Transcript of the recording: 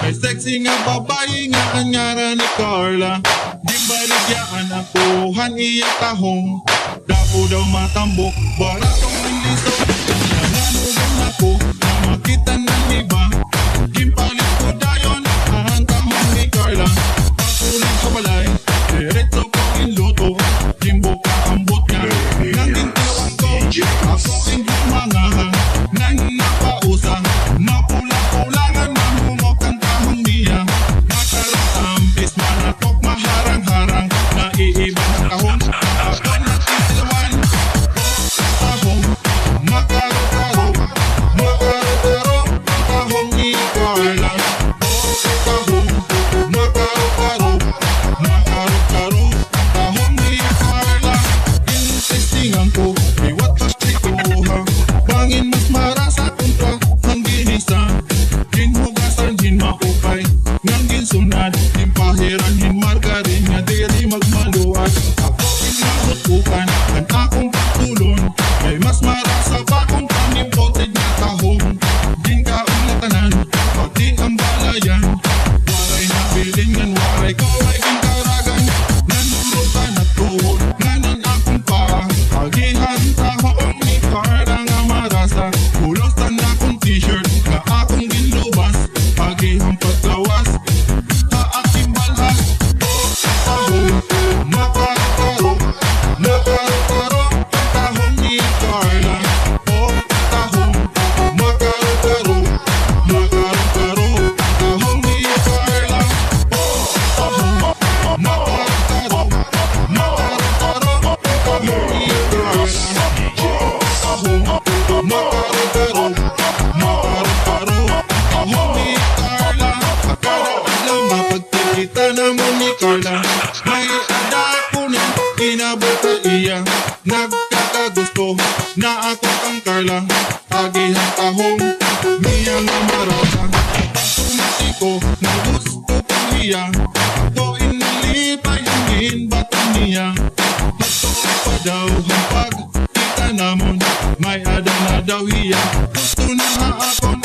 Ay sexy nga babae nga anyara ni Carla. Di baligyaan ako han iya tahong. Dapo daw matambok baratong ng liso. Nananugan ako na makita ng iba. Gimpalit ko dayon ang tahong ni Carla. Pakulit sa balay, diretso ko inluto. Jimbo ka ambot niya, nang gintawan ko. Ako hindi mangahang, nang napausa. Mapula-pulangan, mamumok ang tahong niya. Makaratampis, manatok, maharang-harang. Naiiba ng tahong, ako natitilawan. Tahong, makaro-karo, makaro-karo. Tahong ni Carla. Tahong, makaro-karo, makaro-karo. Tahong ni Carla. Intestingan ko, iwat pastikuha. Bangin mas marasa kontra ng ginisa. Ginhugasan, ginmaupay, ngang ginsunad. Gimpahiran, ginmargarin, nga diri magmaluat. Ako inabutukan, ang akong patulon. Ay mas marasa pa kung panimpoted na tahong. Ginkaon na tanan, pati ang balayan. Waray na bilingan, waray ko ay gintaragan. Nanurutan at tuhod, nganan akong paa. Agihan tahong ni Carla nga marasa. Hulosan akong t-shirt, nga akong ginlubas. Agihang paglawas, aking balhas. Tahong, makaro-karo, makaro-karo. Tahong ni Carla. Tahong, makaro-karo, makaro-karo. Tahong ni Carla. Tahong, makaro-karo, makaro-karo. Tahong ni Carla. Tahong, makaro-karo, makaro-karo. Tahong ni Carla. Akala lang mapagkikita naman ni Carla. May adako na kinabuta iya. Nagkakagusto na ako kang Carla. Agihang tahong niya nga marasa. Tumatiko na gusto pang iya. Ako inilipay ang ginbato niya. Hato pa daw ang pagkita namon. May adang na daw iya. Gusto na nga ako